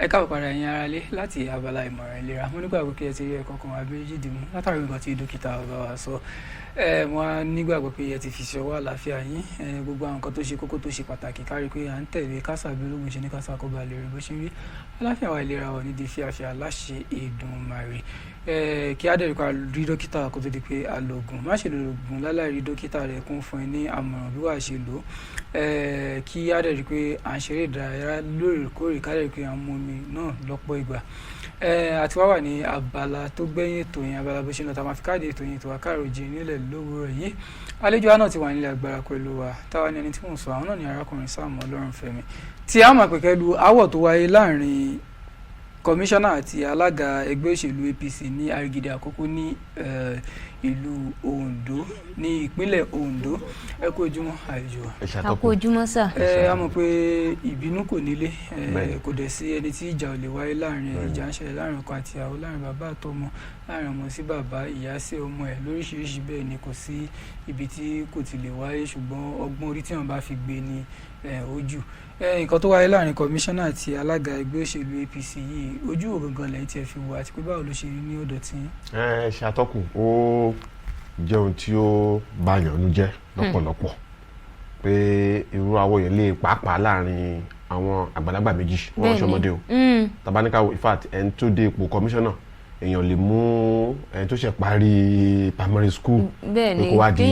káàbọ̀ padà ẹ̀yin ará lé láti abala ìmọ̀ràn ìlera. Mo nígbàgbọ́ pé ẹ ti rí ẹ̀kọ́ kan àbí méjì dìmú látàrí nǹkan tí dókítà bá wa sọ. Mo á nígbàgbọ́ pé ẹ ti fi ṣọwọ́ àlàáfíà yín. Gbogbo àwọn nǹkan tó ṣe kókó tó ṣe pàtàkì kárí pé à ń tẹ̀lé kásà bí ológun ṣe ní kásà kó ba lè rí bó ṣe rí. Àlàáfíà wa ìlera wa ní di fíafíà láṣẹ Èdùmàrè. Kí á dẹ̀rí pa rí dókítà kó tó di pé a lo oògùn. Má ṣe lo oògùn láláì rí dókítà rẹ̀ kún fún ẹ ní àmọ̀ràn bí wàá ṣe lò ó. Kí á dẹ̀rí pé à ń ṣeré ìdárayá lóòrèkóòrè ká dẹ̀rí pé à ń mu omi náà lọ́pọ̀ ìgbà. Àti wá wà ní abala tó gbẹ̀yìn ètò yẹn, abala bó ṣe lọ tá a máa fi káàdì ètò yẹn tó wá Kaaro Oojire nílẹ̀ lówùúrọ̀ yìí. Àlejò wa náà ti wà nílẹ̀ agbára pẹ̀lú wa. Táwa ní ẹni tí mò ń sọ àwọn náà ní Arakunrin Olorunfemi tí a máa pè pẹ̀lú aáwọ̀ tó wáyé láàrin kọmíṣánná àti alága ẹgbẹ́ òṣèlú APC ní Arigidi Àkókò ní ìlú Ondo ní ìpínlẹ̀ Ondo. Ẹ kú ojúmọ́ àlejò wa. A kú ojúmọ́ sà. A mọ̀ pé ìbínú kò nílé, kò dẹ̀ sí ẹni tí ìjà ò lè wáyé láàrin ìjà ń ṣẹlẹ̀ láàrin ọkọ àti ìyàwó, láàrin bàbá àtọmọ, láàrin ọmọ sí bàbá, ìyá sí ọmọ ẹ̀ lóríṣiríṣi. Bẹ́ẹ̀ ni kò sí ibi tí kò ti lè wáyé, ṣùgbọ́n ọgbọ́n orí tí wọ́n bá fi gbé ní ojú. Nǹkan tó wáyé láàrin kọmíṣánná àti alága ẹgbẹ́ òṣèlú APC yìí, ojú wo gangan lẹ́yìn tí ẹ fi wò àti pé báwo ló ṣe rí ní ọ̀dọ̀ tí? Ṣe atọ́kùn, ó jẹ́ ohun tí ó bàyàn nú jẹ́ lọ́pọ̀lọpọ̀ pé irú àwọ̀ yẹn lè pàápàá láàrin àwọn àgbàlagbà méjì, wọ́n ṣọmọdé o. Tabaníkà in fact ẹni tó dé ipò kọmíṣánná èèyàn lè mú ẹni tó ṣe parí primary school pé kó wá di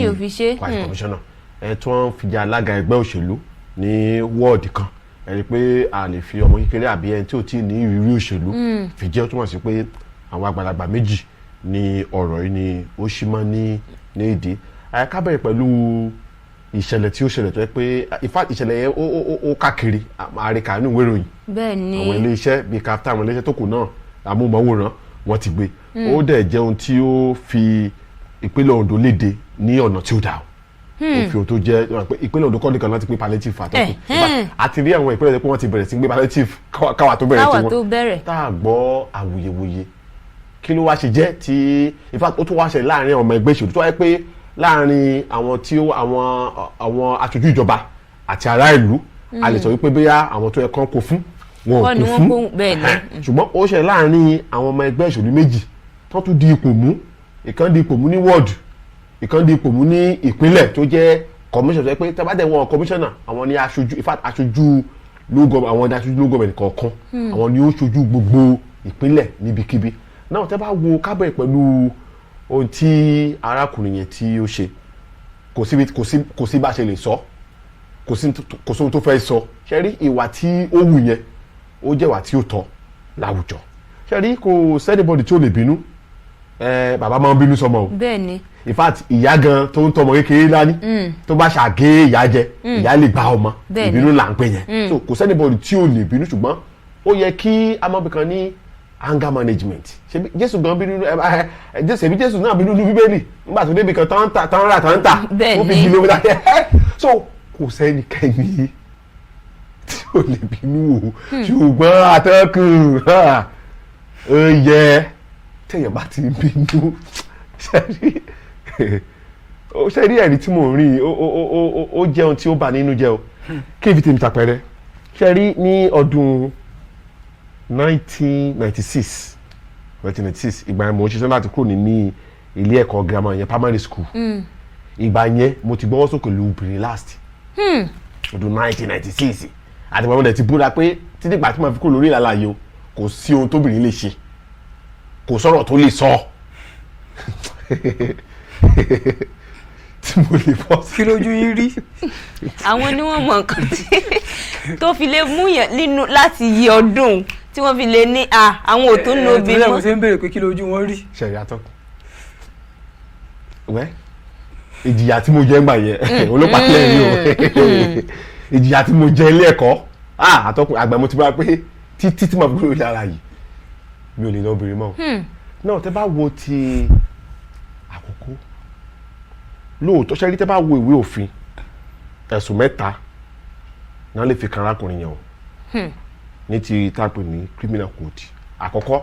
kọmíṣánná. Ẹni tí wọ́n fi jẹ́ alága ẹgbẹ́ òṣèlú ní wọ́ọ̀dì kan, ẹni pé a lè fi ọmọ kékeré àbí ẹni tí ò tí ì ní ìrírí òṣèlú fi jẹ́, ó túmọ̀ sí pé àwọn àgbàlagbà méjì ní ọ̀rọ̀ yìí ni ó ṣì máa ní ìdí. Ká bẹ̀rẹ̀ pẹ̀lú ìṣẹ̀lẹ̀ tí ó ṣẹlẹ̀ tó yẹ pé in fact ìṣẹ̀lẹ̀ yẹn ó káàkiri àríkà nínú ìwé ìròyìn. Bẹ́ẹ̀ni. Àwọn ilé iṣẹ́ bíi KAFTAN, àwọn ilé iṣẹ́ tó kù náà amóhùnmáwòrán wọ́n ti gbé. Ó dẹ̀ jẹ́ ohun tí ó fi ìpínlẹ̀ Ondo léde ní ọ̀nà tí ó dáa. Ó fi ohun tó jẹ́ ìpínlẹ̀ Ondo kọ́ nìkan láti pín palliative àtọ́kùn. Àti rí àwọn ìpínlẹ̀ pé wọ́n ti bẹ̀rẹ̀ sí gbé palliative káwa tó bẹ̀rẹ̀ tiwọn. Tá a gbọ́ awuyewuye kí ló wá ṣe jẹ́ tí in fact ó tún wá ṣe láàrin ọmọ ẹgbẹ́ ìṣèlú tó wáyé pé láàrin àwọn tí àwọn aṣojú ìjọba àti ará ìlú a lè sọ wípé bóyá àwọn tó yẹ kán kó fún wọn ò kó fún, ṣùgbọ́n ó ṣe láàrin àwọn ọmọ ẹgbẹ́ ìṣèlú méjì tó tún di ipò mú, ìkan di ipò mú ní wọ́ọ̀dù, ìkan di ipò mú ní ìpínlẹ̀ tó jẹ́ commissioner tó yẹ pé tẹ́bàdẹ̀ wọn commissioner àwọn ni aṣojú in fact aṣojú àwọn aṣojú local government kọ̀ọ̀kan àwọn ni ó ṣojú gbogbo ìpínlẹ̀ níbikíbi. Náà tẹ́ bá wo kábẹ̀ pẹ̀lú ohun tí arákùnrin yẹn tí ó ṣe, kò sí bá ṣe lè sọ, kò sí ohun tó fẹ́ sọ. Ṣé rí ìwà tí ó wù yẹn ó jẹ́ ìwà tí ó tọ́ láwùjọ. Ṣé rí kò sẹ́nibọ́dì tí ó lè bínú, bàbá máa ń bínú sọmọ o. Bẹ́ẹ̀ni. In fact ìyá gan tó ń tọmọ kékeré lání tó bá ṣàgé ìyá jẹ ìyá lè gba ọmọ, ìbínú là ń pè yẹn. So kò sẹ́nibọ́dì tí ó lè bínú, ṣùgbọ́n ó yẹ kí amọ̀bìkan ní anger management. Ṣebí Jésù gan bínú Jésù náà bínú ní Bíbélì nígbà tó débi kan tán rà ó fi jí lómi láyé. So kò sẹ́nikẹ́ni tí ò lè bínú o, ṣùgbọ́n atọ́kùn ó yẹ téèyàn bá ti bínú. Ṣe rí ẹ̀rí tí mò ń rí ó jẹ́ ohun tí ó bà nínú jẹ́ o. Kí n fi tèmi tàpẹrẹ, ṣe rí ní ọdún 1996 ìgbà yẹn mo ń ṣiṣẹ́ láti kúrò ní ilé ẹ̀kọ́ girama yẹn primary school. Ìgbà yẹn mo ti gbọ́wọ́ sókè lu obìnrin last ọdún 1996 àti ìgbà yẹn ti búra pé títí ìgbà tí mo fi kúrò lórí ìlànà yìí o kò sí ohun tóbìnrin lè ṣe, kò sọ̀rọ̀ tó lè sọ tí mo lè bọ́ sí. Kí lójú yín rí? Àwọn ni wọ́n mọ nǹkan tó fi lè mú yàn nínú láti yí ọdún tí wọ́n fi lè ní àwọn òtún ní obìnrin mọ́. Mo ṣe ń béèrè pé kí lójú wọn rí. Ṣẹ̀rí atọ́kùn. Wẹ́ ìjìyà tí mo jẹ́ ń gbà yẹn olópàá lẹ́yìn o. Ìjìyà tí mo jẹ́ ilé ẹ̀kọ́ atọ́kùn àgbà mo ti bá pé títí tí màá gbúrò lára yìí mi ò lè lọ obìnrin mọ́. Náà tẹ́ bá wo ti Àkókò lóòótọ́ ṣe rí tẹ́ bá wo ìwé òfin ẹ̀sùn 3 náà lè fi kan arákùnrin yẹn o ní ti tápè ní criminal code. Àkọ́kọ́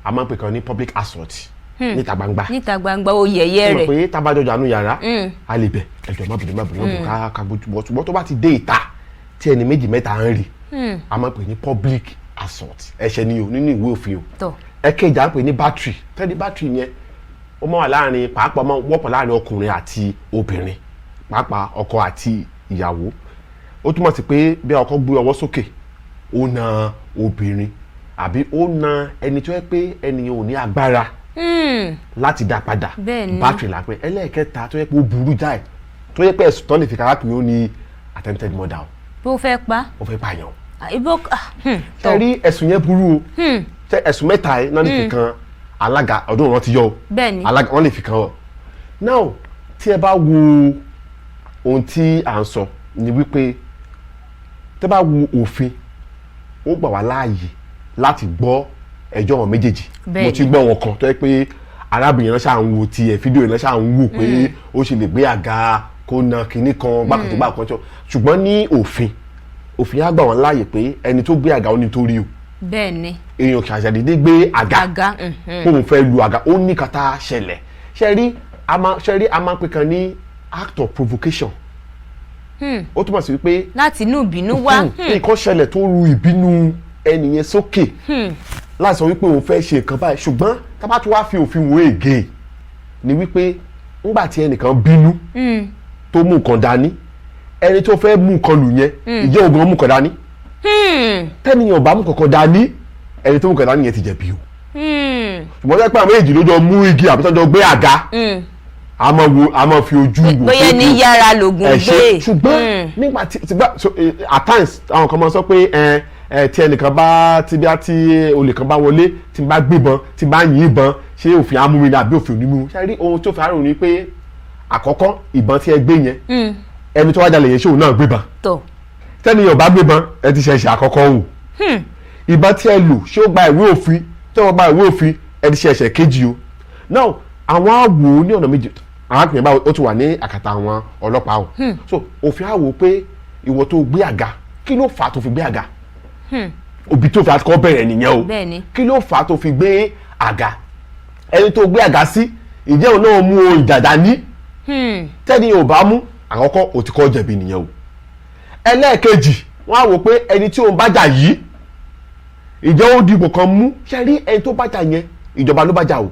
a máa ń pè kan ní public assault níta gbangba ó yẹ̀yẹ́ rẹ̀. Pé tábàjọjà nù yàrá a lè bẹ̀ ẹjọ́ má bìnrin ká gbójúbọ̀, ṣùgbọ́n tó bá ti dé ìta tí ẹni méjì mẹ́ta ń rí a máa ń pè ní public assault ẹ̀ṣẹ̀ ni o nínú ìwé òfin tó ẹ̀kejì à ń pè ní battery tẹ́lẹ̀ battery yẹn ó máa wà láàrin pàápàá máa wọ́pọ̀ láàrin ọkùnrin àti obìnrin pàápàá ọkọ àti ìyàwó ó túmọ̀ sí pé bí ọkọ gbé ọwọ́ sókè ó na obìnrin àbí ó na ẹni tó yẹ pé ẹnìyàn ò ní agbára láti dá padà battery la pé ẹlẹ́ẹ̀kẹta tó yẹ pé ó burú jáì tó yẹ pé ẹ̀sùn tó lè fi kára pé ó ní attempted murder o. bí ó fẹ́ pa. ó fẹ́ pààyàn. ibo ṣe rí ẹ̀sùn yẹn burú o ṣe ẹ̀sùn mẹ́ta yẹn náà lè fi kan alága ọdún wọn ti yọ o alága wọn lè fi kan ọ. now tí ẹ bá wo ohun tí à ń sọ ni wípé tẹ́ bá wo òfin ó gbà wá láàyè láti gbọ́ ẹjọ́ wọn méjèèjì mo ti gbọ́ wọn kan tó yẹ pé arábìnrin náà ṣáà ń wo tiẹ̀ fídíò náà ṣáà ń wò pé ó ṣe lè gbé àga kó na kinní kan bákan bá kan ṣùgbọ́n ní òfin á gbà wọ́n láàyè pé ẹni tó gbé àga ó ní torí o bẹ́ẹ̀ni èèyàn kì í ṣàdédé gbé àga kóun fẹ́ lu àga ó ní kàtà ṣẹlẹ̀ ṣe rí a máa ń pè kan ní act of provocation ó túmọ̀ sí wípé láti inú ìbínú wá nǹkan ṣẹlẹ̀ tó ru ìbínú ẹni yẹn sókè láti sọ wípé òun fẹ́ ṣe nǹkan báyìí ṣùgbọ́n tá bá tún wá fi òfin wo ègé ni wípé ńgbà tí ẹnìkan bínú tó mú nǹkan dání ẹni tó fẹ́ mú nǹkan lù yẹn ìjẹ́ ogun mú nǹkan dání tẹ́niyàn bá mú kankan dání ẹni tó mú nǹkan dání yẹn ti jẹ̀bi o ṣùgbọ́n tẹ́ pé àwọn èjì ló jọ mú igi àbí tó jọ gbé àga a máa fi ojú wò bóyá ní yàrá lògùn gbé ṣùgbọ́n nígbà tí at times àwọn kan máa sọ pé tí ẹnìkan bá tí olè kan bá wọlé tí n bá gbébọn tí n bá yìnbọn ṣé òfin amúmi ni àbí òfin onímú ṣe rí ohun tó fi àrùn ni pé àkọ́kọ́ ìbọn tí ẹ gbé yẹn ẹni tó wá jalè yẹn ṣé òun náà gbébọn tẹ́niyàn bá gbébọn ẹ ti ṣẹ̀ṣẹ̀ àkọ́kọ́ wò ìbọn tí ẹ lò ṣé ó gba ìwé òfin tí wọ́n gba ìwé òfin ẹ ti ṣẹ̀ṣẹ̀ kejì o now àwọn àwò ní ọ̀nà méjì arákùnrin báwo ó ti wà ní àkàtà àwọn ọlọ́pàá o so òfin àwò pé ìwọ tó gbé àga kí ló fà á tó fi gbé àga òbí tó fi àkọ́ bẹ̀rẹ̀ nìyẹn o kí ló fà á tó fi gbé àga ẹni tó gbé àga sí ìjẹ́ òun náà mú o ìjàdá ní tẹ́ni ò bá mú àkọ́kọ́ ò ti kọ́ jẹ̀bi nìyẹn o ẹlẹ́ẹ̀kejì wọ́n á wò pé ẹni tí òun bá jà yìí ìjẹ́ ó dìbò kan mú ṣe rí ẹni tó bá jà yẹn ìjọba ló bá jà o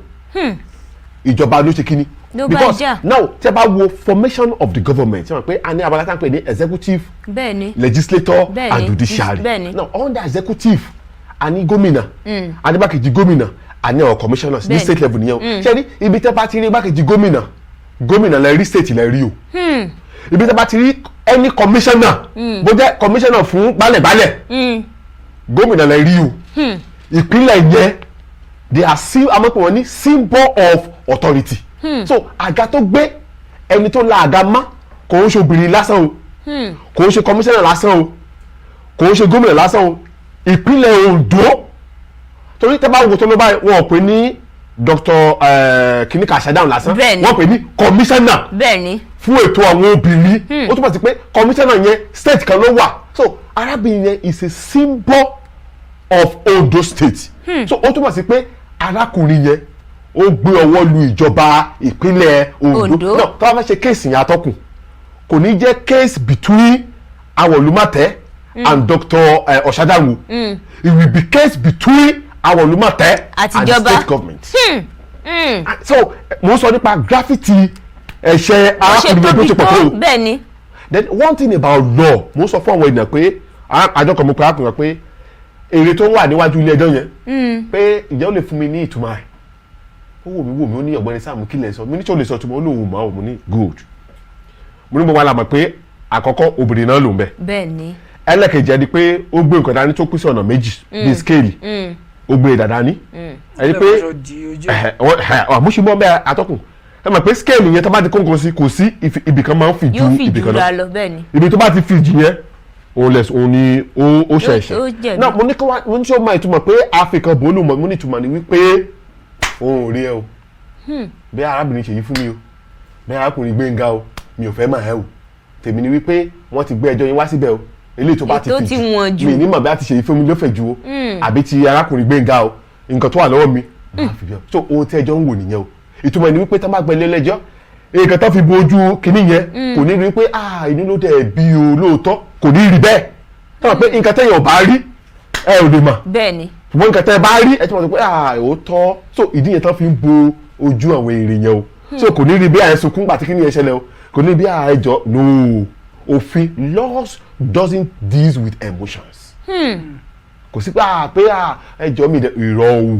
ìjọba ló ṣe kíní because now tẹ́ bá wo formation of the government ṣe wọ́n pé a ní abala tá à ń pè ní executive legislator and judiciary now under executive a ní gómìnà a ní igbákejì gómìnà a ní àwọn commissioners ní state level nìyẹn o ṣe rí ibi tẹ́ bá ti rí igbákejì gómìnà lẹ rí state lẹ rí o ibi tẹ́ bá ti rí any commissioner bó jẹ́ commissioner fún gbálẹ̀gbálẹ̀ gómìnà lẹ rí o ìpínlẹ̀ yẹn they are amọ̀pọ̀ wọn ní symbol of authority so àga tó gbé ẹni tó la àga má kò ń ṣe obìnrin lásán o kò ń ṣe commissioner lásán o kò ń ṣe gómìnà lásán o ìpínlẹ̀ Ondo torí tẹ́ bá wo tó ló báyìí wọn ò pè ní Dr. kìnìkà ṣàdáhùn lásán wọ́n pè ní commissioner fún ètò àwọn obìnrin ó túbọ̀ sí pé commissioner yẹn state kan ló wà so arábìnrin yẹn is a symbol of Ondo state so ó túbọ̀ sí pé arákùnrin yẹn ó gbé ọwọ́ lu ìjọba ìpínlẹ̀ Ondo náà tó bá fẹ́ ṣe kéèsì yẹn atọ́kùn kò ní jẹ́ case between Awolumate and Dr. Ọ̀ṣadáhùn it will be case between Awolumate and the state government so mo sọ nípa graffiti ẹ̀ṣẹ̀ arákùnrin yẹn tó ṣe pọ̀ tó then one thing about law mo sọ fún àwọn ènìyàn pé àjọ kan mo pe arákùnrin pé èrè tó wà níwájú ilé ẹjọ́ yẹn pé ìjẹ́ ó lè fún mi ní ìtumọ̀ ẹ̀ ó wò mí ó ní ọ̀gbẹ́ni Sáàmù kí lẹ̀ sọ mi ní tí ó lè sọ túmọ̀ ó lóun mọ̀ ọ́ mo ní good mo ní mo wà lámọ̀ pé àkọ́kọ́ obìnrin náà ló ń bẹ̀ bẹ́ẹ̀ni ẹlẹ́kejì ẹni pé ó gbé nǹkan dání tó kú sí ọ̀nà méjì bíi scale ó gbé dàda ní ẹni pé àmúṣe bẹ́ẹ̀ atọ́kùn ẹ mọ̀ pé scale yẹn tó bá ti kó nǹkan sí kò sí ibì kan máa ń fi ju ibì kan lọ ibi tó bá ti fi jù yẹn òun ni ó ṣẹ̀ṣẹ̀ náà mo ní kí wọ́n ṣe máa ìtumọ̀ pé Áfíríkà bòólù mọ̀ mo ní ìtumọ̀ ni wípé òun ò rí ẹ o bẹ́ẹ̀ arábìnrin ṣèyí fún mi o bẹ́ẹ̀ arákùnrin Gbénga o mi ò fẹ́ máa ẹ o tèmi ni wípé wọ́n ti gbé ẹjọ́ yín wá síbẹ̀ o eléyìí tó bá ti fi jù mi ní mọ̀ bí a ti ṣèyí fún mi ló fẹ́ ju o àbí ti arákùnrin Gbénga o nǹkan tó wà lọ́wọ́ mi máa fi bí ọ so ohun tí ẹjọ́ ń wò nìyẹn o ìtumọ̀ ni wípé tá má gbẹ lẹ́lẹ́jọ́ nǹkan tó fi bo ojú kìíní yẹn kò ní rí pé inú ló dẹ̀ bí o lóòótọ́ kò ní rí bẹ́ẹ̀ tó wà pé nǹkan tẹ́yìn ọ̀bá rí ẹ ò lè mọ̀. bẹ́ẹ̀ni. ṣùgbọ́n nǹkan tẹ́ ẹ bá rí ẹ ti mọ̀ pé òótọ́ so ìdí yẹn tán fi ń bo ojú àwọn èrè yẹn o so kò ní rí bí àyẹ̀ sunkún gbà tí kí ni yẹn ṣẹlẹ̀ o kò ní bí àyẹ̀ jọ no òfin laws doesn't deal with emotions. kò sí pé ẹjọ́ mi ìrọ̀ o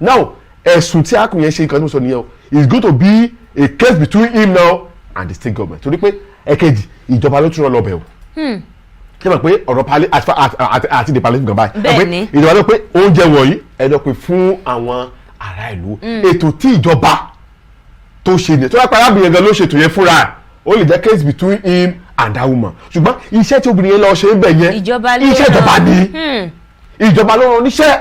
now ẹ̀sùn tí akùn yẹn ṣe nǹkan tó sọ nìyẹn o it's going to be a case between him now and the state government torí pé ẹ̀kejì ìjọba ló tún rán lọ́bẹ̀ o ṣé mọ̀ pé ọ̀rọ̀ pali àti the palliative gan báyìí bẹ́ẹ̀ni ìjọba ló pé oúnjẹ wọ̀nyí ẹ lọ pé fún àwọn ará ìlú ètò tí ìjọba tó ṣe nìyẹn tó bá parí àbìyẹn gan ló ṣètò yẹn fúnra ẹ̀ ó lè jẹ́ case between him and that woman ṣùgbọ́n iṣẹ́ tí obìnrin yẹn lọ ṣe ń bẹ̀ yẹn iṣẹ́ ìjọba ni ìjọba ló rán oníṣẹ́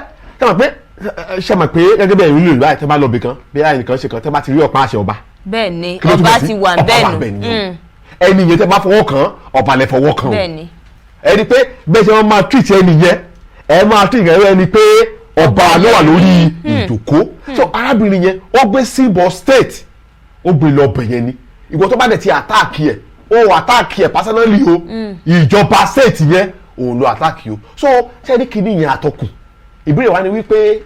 ṣe mọ̀ pé gẹ́gẹ́ bẹ́ẹ̀ ìlú ìlú àìtẹ́ bá lọ bì kan bí ẹnìkan ṣe kan tẹ́ bá ti rí ọ̀pá àṣẹ ọba. bẹ́ẹ̀ni ọba ti wà bẹ́ẹ̀ nù ẹni yẹn tẹ́ bá fọwọ́ kàn ọba lẹ fọwọ́ kàn o ẹni pé bẹ́ẹ̀ ṣe wọ́n máa treat ẹni yẹn ẹ máa treat ẹni pé ọba ló wà lórí ìjòkó so arábìnrin yẹn ó gbé symbol state ó gbé lọ bẹ̀ yẹn ni ìwọ tó bá dẹ̀ ti àtáàkì ẹ̀ ó àtáàkì ẹ̀ personally o ìjọba state yẹn òun ló àtáàkì o so ṣẹ́ni kìíní yẹn àtọkùn ìbéèrè wa ni wípé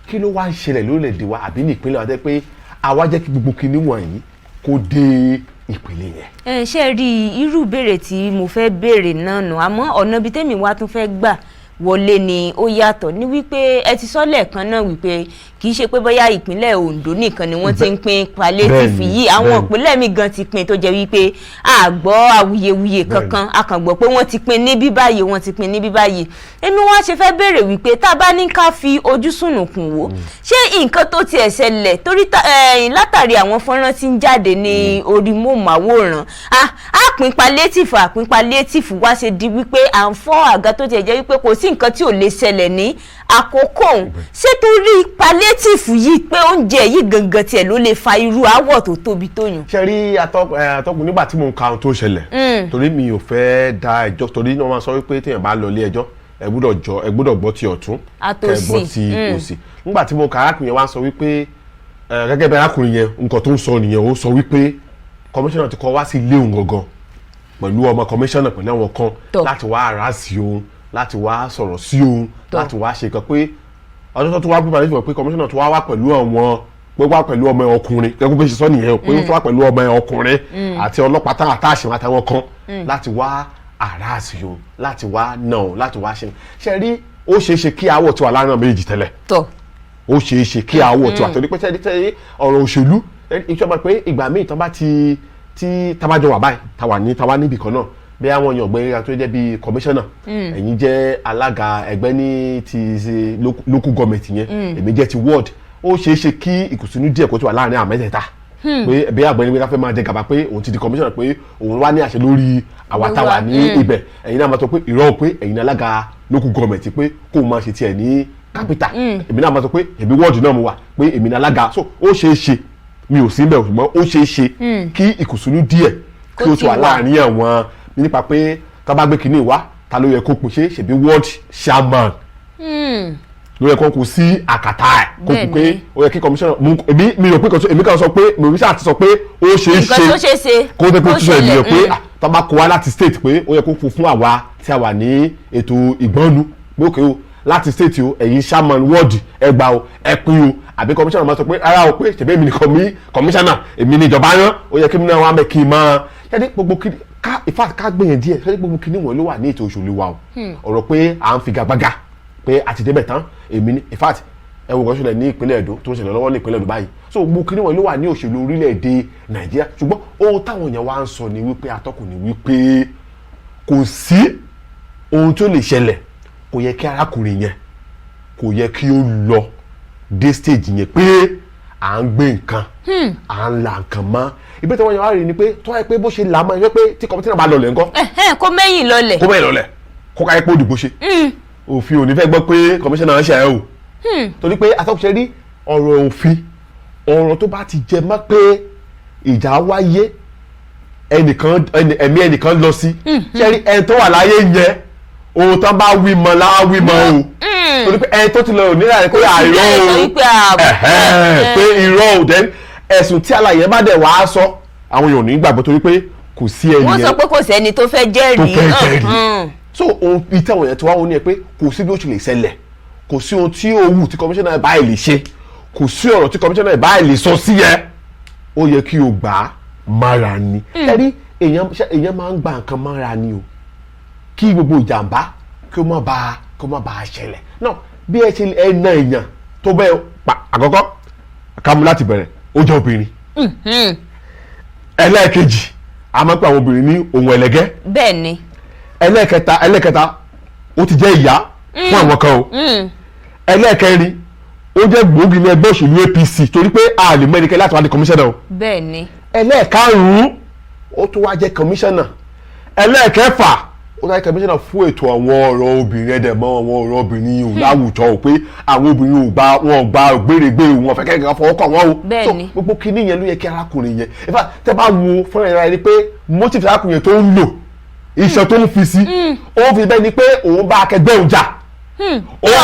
kí ló wá ń ṣẹlẹ̀ lórílẹ̀‐èdè wa àbí ní ìpínlẹ̀ wa tẹ́ pé àwa jẹ́ kí gbogbo kinní wọ̀nyí kó dé ìpínlẹ̀ yẹn. ṣe rí irú ìbéèrè tí mo fẹ́ béèrè náà nù àmọ́ ọ̀nà bíi tèmi wá tún fẹ́ gbà wọlé ni ó yàtọ̀ ní wípé ẹ ti sọ lẹ́ẹ̀kan náà wípé kì í ṣe pé bóyá ìpínlẹ̀ Ondo nìkan ni wọ́n ti ń pín palliative yìí àwọn ìpínlẹ̀ mi gan ti pín tó jẹ́ wípé a gbọ́ awuyewuye kankan a kàn gbọ́ pé wọ́n ti pín níbí báyìí wọ́n ti pín níbí báyìí èmi wá ṣe fẹ́ béèrè wípé tá a bá ní ká fi ojú sùnùkùn wò ṣé nǹkan tó tiẹ̀ ṣẹlẹ̀ torí látàrí àwọn fọ́nrán tí ń jáde ní orí móhùnmáwòrán a pín palliative wá ṣe di wípé à ń fọ́ àga tó tiẹ̀ jẹ́ wípé kò sí nǹkan tí ò lè ṣẹlẹ̀ ní àkókò òun ṣé torí palliative yìí pé oúnjẹ yìí gangan tiẹ̀ ló lè fa irú aáwọ̀ tó tóbi tó yùn. ṣe rí atọ́kùn nígbà tí mo ń ka ohun tó ṣẹlẹ̀ torí mi ò fẹ́ da ẹjọ́ torí náà máa sọ wípé téèyàn bá lọ ilé ẹjọ́ ẹ gbọ́dọ̀ gbọ́ ti ọ̀tún kẹ́ gbọ́ ti òsì nígbà tí mo ka arákùnrin yẹn wá sọ wípé gẹ́gẹ́ bí arákùnrin yẹn nǹkan tó ń sọ nìyẹn ó sọ wípé kọmíṣánná ti kọ́ wá sí ilé òun gangan pẹ̀lú ọmọ kọmíṣánná pẹ̀lú àwọn kan láti wá ara sí òun láti wá sọ̀rọ̀ sí òun láti wá ṣe kan pé ọjọ́ tó wá pípa nífẹ̀ẹ́ pé kọmíṣánná tó wá pẹ̀lú àwọn pé wá pẹ̀lú ọmọ ọkùnrin gẹ́gẹ́ bí ṣe sọ nìyẹn pé tó wá pẹ̀lú ọmọ ọkùnrin àti ọlọ́pàá tá àtàṣe àtàwọn kan láti wá ara sí òun láti wá náà láti wá ṣe rí ó ṣeé ṣe kí àwọ̀ tí wà láàrin àwọn méjì tẹ́lẹ̀ ó ṣeé ṣe kí àwọ̀ tí wà torí pé tẹ́lẹ̀ ọ̀rọ̀ òṣèlú ìjọba pé ìgbà míì tán bá tí tabajọ wà báyìí tàwa níbì kan náà bí àwọn èèyàn ọ̀gbẹ́ni tó jẹ́ bíi kọmíṣánná ẹ̀yin jẹ́ alága ẹgbẹ́ ní ti local government yẹn èmi jẹ́ ti ward ó ṣeé ṣe kí ìkùnsínú díẹ̀ kó tó wà láàrin àwọn mẹ́tẹ̀ẹ̀ta pé bí àgbẹ̀ni wíwá fẹ́ máa jẹ gàba pé òun ti di kọmíṣánná pé òun wá ní àṣẹ lórí àwa táwa ní ibẹ̀ ẹ̀yin náà máa sọ pé ìrọ̀ pé ẹ̀yin alága local government pé kó máa ṣe tiẹ̀ ní capital èmi náà máa sọ pé èmi ward náà mo wà pé èmi ní alága so ó ṣeé ṣe mi ò sí bẹ́ẹ̀ ṣùgbọ́n ó ṣeé ṣe kí ìkùnsínú díẹ̀ kí ó tó wà láàrin àwọn nípa pé tá bá gbé kinní wá ta ló yẹ kó pín ṣebí ward chairman ló yẹ kó kó sí àkàtà ẹ̀ kó kó pé ó yẹ kí commissioner mi rò pé èmi kan sọ pé mo rí sáà ti sọ pé ó ṣeé ṣe kó tẹ́ pé ó túnṣe ènìyàn pé tá bá kó wá láti state pé ó yẹ kó fún àwa tí a wà ní ètò ìgbọ́nu pé òkè o láti state o ẹ̀yin chairman ward ẹgbà o ẹ pín o àbí commissioner máa sọ pé ara o pé ṣèbí èmi nìkan mi commissioner èmi ní ìjọba yán ó yẹ kí mi náà wá mẹ́ kí n máa ṣẹ́ni gbogbo kí ká gbìyànjú díẹ̀ ṣẹ́ni gbogbo kí ni wọ́n ló wà ní ètò òṣèlú wa o ọ̀rọ̀ pé à ń figagbága pé àti débẹ̀ tán èmi ní in fact ẹ wò kọ́ṣẹ́lẹ̀ ní ìpínlẹ̀ Ẹdó tó ń ṣẹlẹ̀ lọ́wọ́ ní ìpínlẹ̀ Ẹdó báyìí so gbogbo kí ni wọ́n ló wà ní òṣèlú orílẹ̀-èdè Nàìjíríà ṣùgbọ́n ohun táwọn èèyàn wá ń sọ ni wípé atọ́kùn ni wípé kò sí ohun tó lè ṣẹlẹ̀ kò yẹ kí arákùnrin yẹn kò yẹ kí ó lọ dé stage yẹn pé à ń gbé nǹkan à ń la nǹkan mọ́ ibi tí wọ́n yàn wá rí ni pé tó wáyé pé bó ṣe là á mọ́ ẹ pé tí kọ́mítì náà bá lọlẹ̀ ńkọ́. kó mẹ́yìn lọlẹ̀ kó káyé pé òdìbò ṣe òfin ò ní fẹ́ gbọ́ pé kọmíṣánná ń ṣe ẹ̀ o torí pé atọ́kùnṣe rí ọ̀rọ̀ òfin ọ̀rọ̀ tó bá ti jẹ mọ́ pé ìjà wáyé ẹ̀mí ẹnìkan lọ sí ṣẹ́rí ẹni tó wà láyé yẹn ohun tán bá wí mọ́ láwá wí mọ́ o torí pé ẹni tó ti lọ nílà rẹ pé àìrọ́ o pé irọ́ o then ẹ̀sùn tí àlàyé bá dẹ̀ wá sọ àwọn èèyàn ò ní gbàgbọ́ torí pé kò sí ẹni yẹn wọ́n sọ pé kò sẹ́ni tó fẹ́ jẹ́rìí so ohun ìtẹ̀wọ̀n yẹn tí wọ́n wọ́n ní ẹ pé kò sí bí ó ṣe lè ṣẹlẹ̀ kò sí ohun tí ó wù tí commissioner báyìí lè ṣe kò sí ọ̀rọ̀ tí commissioner báyìí lè sọ sí yẹ ó yẹ kí o gbà á mára ni ẹ̀rí èèyàn máa ń gba nǹkan mára ni o kí gbogbo ìjàmbá kí ó má bàa ṣẹlẹ̀ náà bí ẹ ṣe ẹ na èèyàn tó bẹ́ẹ̀ pa àkọ́kọ́ kámú láti bẹ̀rẹ̀ ó jẹ́ obìnrin ẹlẹ́ẹ̀kejì a máa ń pè àwọn obìnrin ní ohun ẹlẹgẹ́ bẹ́ẹ̀ ni ẹlẹ́ẹ̀kẹta ó ti jẹ́ ìyá fún àwọn kan o ẹlẹ́ẹ̀kẹrin ó jẹ́ gbòógì ní ẹgbẹ́ òṣèlú APC torí pé a lè mọ ẹnikẹ́ni láti wá di kọmíṣánná o bẹ́ẹ̀ ni ẹlẹ́ẹ̀karùn-ún ó tún wá jẹ́ kọmíṣánná ẹlẹ́ẹ̀kẹfà ó tún wá jẹ́ kọmíṣánná fún ètò àwọn ọ̀rọ̀ obìnrin ẹ̀dẹ̀ mọ́ àwọn ọ̀rọ̀ obìnrin ò láwùjọ ò pé àwọn obìnrin wọn gba gbèrègbè wọn fẹ́ kẹ́kẹ́ fọwọ́ kàn wọ́n o so gbogbo kinní yẹn ló yẹ kí arákùnrin yẹn in fact tẹ́ bá wo fúnra ẹ̀rọ ẹni pé motive arákùnrin yẹn tó ń lò iṣẹ́ tó ń fi sí ó fi bẹ́ẹ̀ ni pé òun bá akẹgbẹ́ òun jà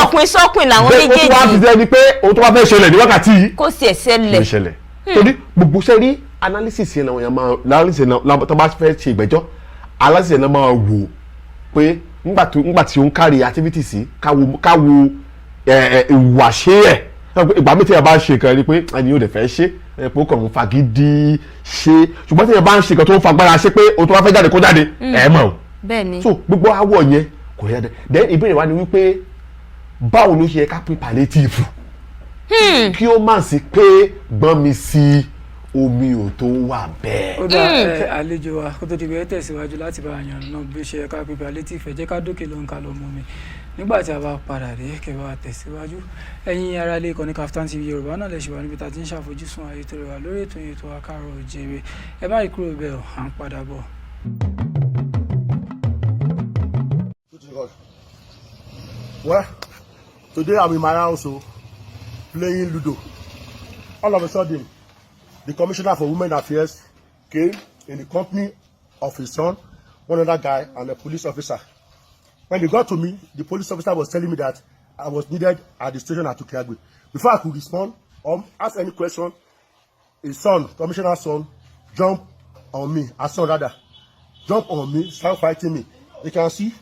ọkùnrin sọkùnrin làwọn méjèèjì ó tún wá fi sẹ́ni pé òun tó bá fẹ́ ṣẹlẹ̀ ní wákàtí yìí kò sí ẹ̀ṣẹ̀lẹ̀ torí gbogbo sẹ́rí analysis yẹn làwọn yẹn máa analysis yẹn tó bá fẹ́ ṣe ìgbẹ́jọ́ analysis yẹn máa wò pé nígbà tí ó ń kárí activity sí káwo ìwàṣẹ́ ẹ̀ ìgbà mi tí yẹn bá ń ṣe nǹkan ni pé ẹni yóò dẹ̀ fẹ́ ṣe pé ó kàn ń fagídí ṣe ṣùgbọ́n tí yẹn bá ń ṣe nǹkan tó ń fagbára ṣe pé òun tó wá fẹ́ jáde kó jáde ẹ̀ mọ̀ bẹ́ẹ̀ni so gbogbo awọ yẹn kò yẹ then ìbéèrè wa ni wípé báwo ló ṣe yẹ ká pín palliative kí ó má sí pé gbọ́n mi sí omi ò tó wà bẹ́ẹ̀. ó dá àlejò wa kó tó di pé tẹ̀síwájú láti bá àyàn náà bí ó ṣe yẹ ká pín palliative ẹ jẹ́ ká dókè ló ń ka lọ mọ́ mi nígbà tí a bá padà dé kẹwàá tẹ̀síwájú ẹ̀yin ará ilé ìkànnì KAFTAN TV Yorùbá náà lè ṣe wà níbi tá a ti ń ṣàfojúsùn ayé tó rẹwà lórí ètò yẹn tó wá Kaaro Oojire ẹ má rí kúrò bẹ́ẹ̀ à ń padà bọ̀. Well, today I'm in my house playing Ludo. All of a sudden, the Commissioner for Women Affairs came in the company of his son, one other guy, and a police officer. When they got to me, the police officer was telling me that I was needed at the station at EGBE. Before I could respond or ask any question, his son, Commissioner's son, jumped on me, jumped on me, started fighting me. You can see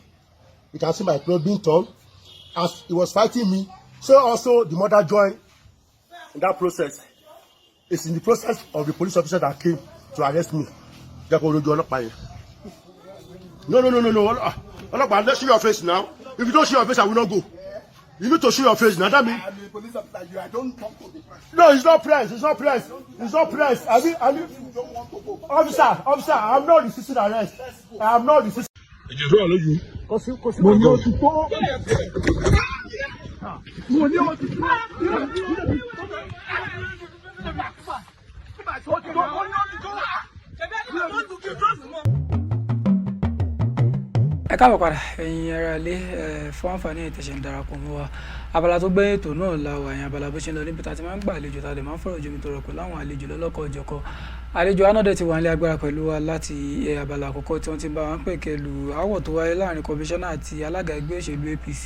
my clothes being torn. As he was fighting me, so also the mother joined in that process. It's in the process of the police officer that came to arrest me. No. Let's show your face now. If you don't show your face, I will not go. You need to show your face now. That means I'm a police officer. I don't talk to the press. No, it's not press. It's not press. It's not press. I mean, you don't want to go. Officer, I'm not resisting arrest. I am not resisting. Mo ní o ti tó. ẹ káàbọ̀ padà ẹ̀yin ará ilé fún àǹfààní ìtẹ̀sẹ̀ ń darapọ̀ mọ́ wa abala tó gbé ètò náà la wà yẹn abala bó ṣe ń lọ níbi tá a ti máa ń gbà àlejò tá a lè máa ń fọ̀rọ̀ jomi tọrọ pẹ̀lú àwọn àlejò lọ́lọ́kọ̀ ọ̀jọ̀kọ̀ àlejò anọ́dẹ ti wà nílé agbára pẹ̀lú wa láti abala àkọ́kọ́ tí wọ́n ti ń bá wa ń pẹ̀kẹ́lu aáwọ̀ tó wáyé láàrin kọmíṣánná àti alága ẹgbẹ́ òṣèlú APC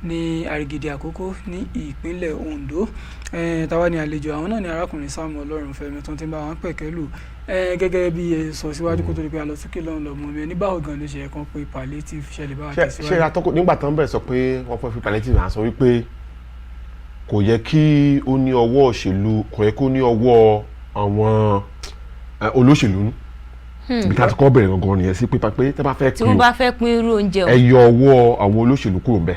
ní àrìgìdì àkókò ní ìpínlẹ̀ Ondo táwa ní àlejò àwọn náà ní arákùnrin Samuel Olorunfemi tó ti ń bá wa ń pẹ̀kẹ́lu gẹ́gẹ́ bí ẹ sọ síwájú kó tó di pé a lọ sókè lọ́hùn lọ́mọ mi ẹni báwo gan ló ṣe yẹ kán pé palliative ṣẹlẹ̀ bá wa tẹ̀síwájú. ṣe àtọ́kùn nígbà tó ń bẹ̀rẹ̀ sọ pé wọ́n fẹ́ fi palliative à ń sọ wípé kò yẹ kí ó ní ọwọ́ òṣèlú kò yẹ kó ní ọwọ́ àwọn olóṣèlú bí ká ti kọ́ bẹ̀rẹ̀ gangan nìyẹn sí pípa pé tẹ́ bá fẹ́ pín tí wọ́n bá fẹ́ pín irú oúnjẹ o ẹ yọ ọwọ́ àwọn olóṣèlú kúrò ńbẹ̀.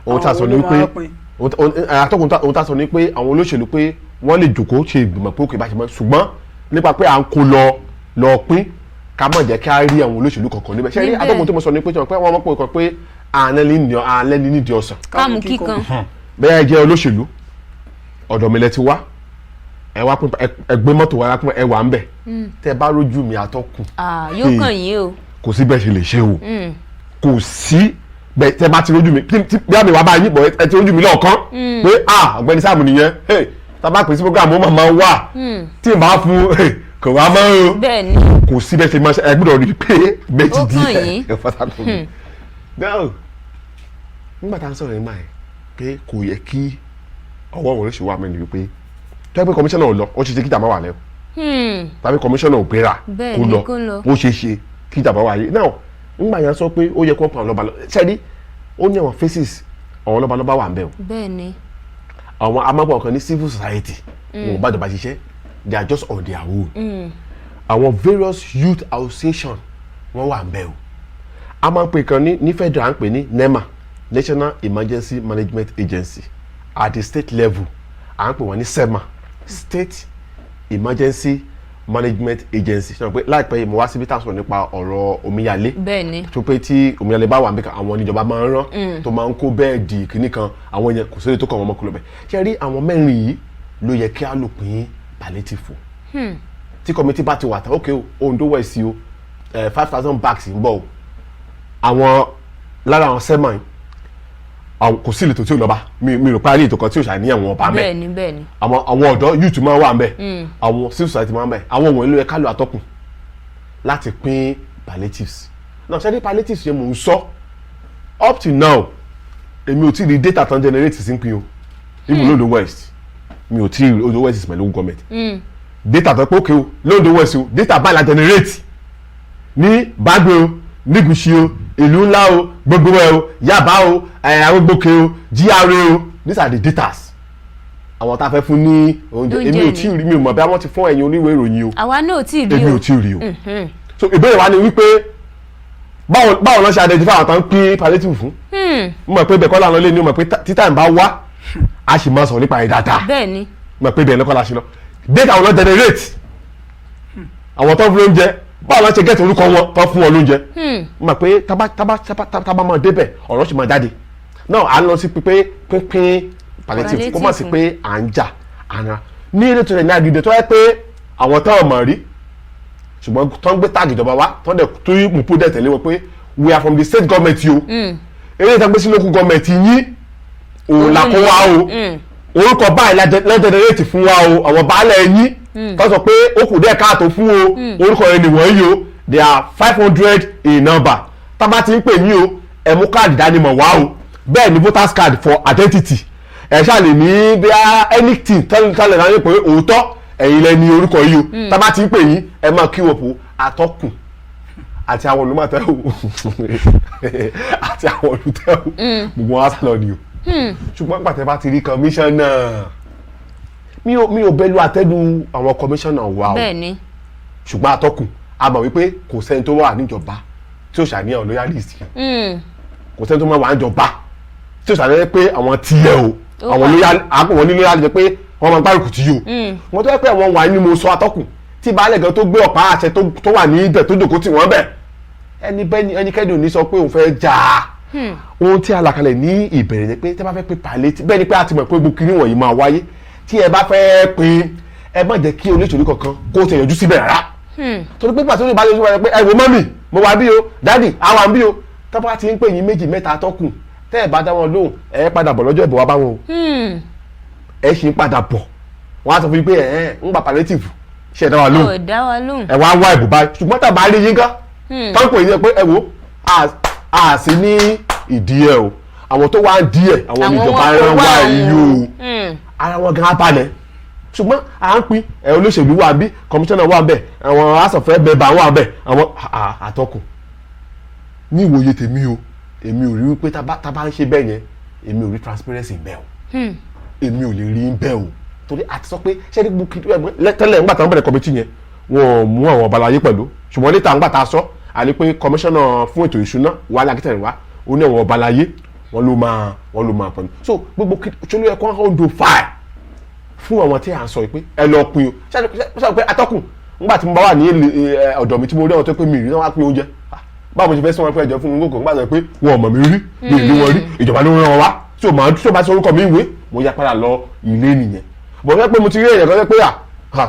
ohun tá a sọ ni wípé àtọ́kùn ohun tá a sọ ni pé àwọn olóṣèlú pé wọ́n lè jòkó ṣe ìgbìmọ̀ pé òkè bá ṣe mọ́ ṣùgbọ́n nípa pé à ń kó lọ pín ká má jẹ́ kí á rí àwọn olóṣèlú kankan níbẹ̀ ṣe rí àtọ́kùn tó mọ̀ sọ ni pé wọ́n mọ̀ pé kan pé àlẹ́ ní nídìí ọ̀sán. káàmù kíkan. bẹ́ẹ̀ jẹ́ olóṣèlú ọ̀dọ̀ mi lẹ ti wá ẹ wá pín ẹ gbé mọ́tò wá pín ẹ wà ń bẹ̀ tẹ́ bá rójú mi àtọ́kùn. yóò kàn yín o. kò sí bẹ́ẹ̀ ṣe lè ṣe o kò sí bẹ́ẹ̀ tẹ́ bá ti rójú mi bí àmì wàá bá yín bọ̀ ẹ ti rójú mi lọ́ọ̀kan pé ọ̀gbẹ́ni Sáàmù nìyẹn tá a bá pèsè program ó máa wà tí n bá fún kò wá mọ́ o kò sí bẹ́ẹ̀ ṣe máa ṣe ẹ gbọ́dọ̀ rí i pé bẹ́ẹ̀ ti di ẹ fọ́tàkùn mi. nígbà tá a ń sọ̀rọ̀ nígbà yẹn pé kò yẹ kí ọwọ́ wọn lóṣù wà mẹ́rin wípé tó yẹ pé kọmíṣánná ò lọ ó ṣe ṣe kí ìjàmbá wà lẹ́wọ̀ tàbí kọmíṣánná ò gbéra kó lọ ó ṣe ṣe kí ìjàmbá wà yé náà ńgbà yẹn sọ pé ó yẹ kó pa àwọn lọ́balọ́ba ṣẹ́rí ó ní àwọn faces àwọn lọ́balọ́ba wà ń bẹ̀ o. bẹ́ẹ̀ ni. àwọn amábọ̀ kan ní civil society wọn ò bá jọba ṣiṣẹ́ they are just on their own. àwọn various youth association wọ́n wà ń bẹ̀ o. a máa ń pè kan ní federal à ń pè ní NEMA National Emergency Management Agency at the state level à ń pè wọ́n ní SEMA State Emergency Management Agency ṣe pé láìpẹ́ yìí mo wá síbi tá a sọ̀rọ̀ nípa ọ̀rọ̀ omíyalé bẹ́ẹ̀ni tó pé tí omíyalé bá wà níbi kan àwọn oníjọba máa ń rán tó máa ń kó bẹ́ẹ̀dì kìíní kan àwọn yẹn kò sóde tó kàn wọ́n mọ́kúlọ̀ bẹ́ẹ̀ ṣe rí àwọn mẹ́rin yìí ló yẹ kí á lò pín palliative fún tí committee bá ti wà tán ok Ondo West o 5,000 bags ń bọ̀ o àwọn lára àwọn sẹ́mà kò sí ìletò tí ò lọ́ba mi rò parí ètò kan tí ò ṣàníyàn wọn ọba mẹ́ bẹ́ẹ̀ni àwọn ọ̀dọ́ youth máa wà mẹ́ àwọn civil society máa ń bẹ̀ àwọn wọ̀nyí ló yẹ ká lò atọ́kùn láti pín palliatives náà ṣẹ́ni palliatives yẹn mò ń sọ up to now èmi ò tí ì rí data tán generate sí ń pín o even l'Ondo West mi ò tí ì rí Ondo West pẹ̀lú gọ́ọ̀mẹ̀ntì data tán pé ókè o l'Ondo West o data báyìí la generate ní Bagbe o nígùsì o ìlú ńlá o gbogbo ẹ o Yaba o arógbóke o GRA o these are the datas àwọn tá a fẹ́ fún ní oúnjẹ èmi ò tí ì rí mi ò mọ̀ bí wọ́n ti fún ẹ̀yin oníwèé ìròyìn o àwa náà ò tí ì rí o èmi ò tí ì rí o so ìbéèrè wa ni wípé báwo ló ṣe identify àwọn tó ń pín palliative fún mo mọ̀ pé bẹ́ẹ̀ kọ́ làwọn lé ní o mọ̀ pé títà ń bá wá a sì máa sọ̀rọ̀ nípa ẹ̀ dáadáa bẹ́ẹ̀ni mo mọ̀ pé bẹ́ẹ̀ lọ́kọ́ la ṣe lọ data wọn lọ generate àwọn tó ń fún oúnjẹ báwo la ṣe gẹ́tì orúkọ wọn tó fún wọn lóúnjẹ mo mọ̀ pé tábà máa débẹ̀ ọ̀rọ̀ sì máa jáde náà à ń lọ sí pé pínpín palliative kó má sí pé à ń jà àná ní ilé tó rẹ̀ ní àgbègbè tó yẹ pé àwọn tó ọmọ rí ṣùgbọ́n tó ń gbé táàgì ìjọba wa tó ń dẹ̀ tó yí mùpú dẹ̀ tẹ̀lé wọn pé we are from the state government yìí o eré ìtàgbé sí local government yín òun là kó wa o orúkọ báyìí lẹ́jẹ̀dẹ̀rẹ́tì fún wa o àwọn baálẹ̀ yín tó sọ pé ó kù díẹ̀ káàtó fún o orúkọ yẹn nìwọ̀n yìí o they are 500 in number tá bá ti ń pè yín o ẹ mú káàdì ìdánimọ̀ wá o bẹ́ẹ̀ ni voters card for identity ẹ ṣáà lè ní bí anything tẹ́lẹ̀ náà yẹ pé òótọ́ ẹ̀yin lẹ́ni orúkọ yìí o tá bá ti ń pè yín ẹ máa kí wọ́pọ̀ atọ́kùn àti àwọn olùmọ̀tẹ́wò àti àwọn olùtẹ́wò gbogbo wọn á sálọ ni o ṣùgbọ́n pàtẹ́ bá ti rí kọmíṣánná mi ò bẹ́lú àtẹ́lu àwọn kọmíṣánná wa o ṣùgbọ́n atọ́kùn a mọ̀ wípé kò sẹ́ni tó wà níjọba tí ó ṣàníyàn loyalist kò sẹ́ni tó máa wà níjọba tí ó ṣàníyàn pé àwọn tiẹ̀ o àwọn ní loyalist pé wọ́n máa gbárùkù tí yóò wọ́n tó yẹ pé àwọn wà ní mo sọ atọ́kùn tí baálẹ̀ gan tó gbé ọ̀pá àṣẹ tó wà ní ibẹ̀ tó dòkó tì wọ́n bẹ̀ ẹnikẹ́ni ò ní sọ pé òun fẹ́ jà á ohun tí a là kalẹ̀ ní ìbẹ̀rẹ̀ ni pé tí a bá fẹ́ pín palliative bẹ́ẹ̀ ni pé a ti mọ̀ pé gbogbo kiri wọ̀nyí máa wáyé tí ẹ bá fẹ́ pín ẹ má jẹ́ kí olóṣèlú kankan kó tẹ̀ yọjú síbẹ̀ rárá torí pé pàtó ní ìbálẹ̀ ìṣúná pé ẹ wo mọ́mì mo wà bí o dádì àwa bí o tá bá ti ń pè yín méjì mẹ́ta atọ́kùn tẹ́ ẹ bá dá wọn lóhùn ẹ padà bọ̀ lọ́jọ́ ìbò wa bá wọn o ẹ ṣì ń padà bọ̀ wọ́n á sọ fún yín pé ń gba palliative ṣe dá wa lóhùn ẹ wá wá ìbò báyìí ṣùgbọ́n tá a bá rí yín ká táǹpù yìí pé ẹ wo a sì ní ìdí ẹ o àwọn tó wá ń di ẹ àwọn oníjọba ẹran wá yìí o ara wọn gan abalẹ̀ ṣùgbọ́n à ń pín olóṣèlú wà bí kọmíṣánná wà bẹ́ẹ̀ àwọn asọ̀fẹ́ bẹ̀bà wà bẹ́ẹ̀ àwọn àtọkùn ní ìwòye tèmi o èmi ò rí wípé tá bá ń ṣe bẹ́ẹ̀ yẹn èmi ò rí transparency bẹ́ẹ̀ o èmi ò lè rí bẹ́ẹ̀ o torí àti sọ pé ṣé ní gbogbo tẹ́lẹ̀ ńgbà tá ń bẹ̀rẹ̀ kọ́mítì yẹn wọ́n mú àwọn ọba láyé pẹ̀lú ṣùgbọ́n níta ńgbà tá a sọ àní pé kọmíṣánná fún ètò ìṣúná wà lákìtẹ̀ wá ó ní àwọn ọba láyé wọ́n ló máa pẹ̀lú so gbogbo ṣolú ẹ̀kọ́ Ondo fire fún àwọn tí a ń sọ pé ẹ lọ pin o ṣáà pé atọ́kùn ńgbà tí mo bá wà ní ọ̀dọ̀ mi tí mo rí àwọn tó pé mi rí náà wá pín oúnjẹ báwo mo ṣe fẹ́ sọ wọn pé ẹjọ́ fún mi gbogbo ńgbà tó pé wọn ò mọ̀ mi rí mi ì rí wọn rí ìjọba ló rán wọn wá tí o bá sọ orúkọ mi ìwé mo yá padà lọ ilé nìyẹn bọ̀ fẹ́ pé mo ti rí èèyàn kan pé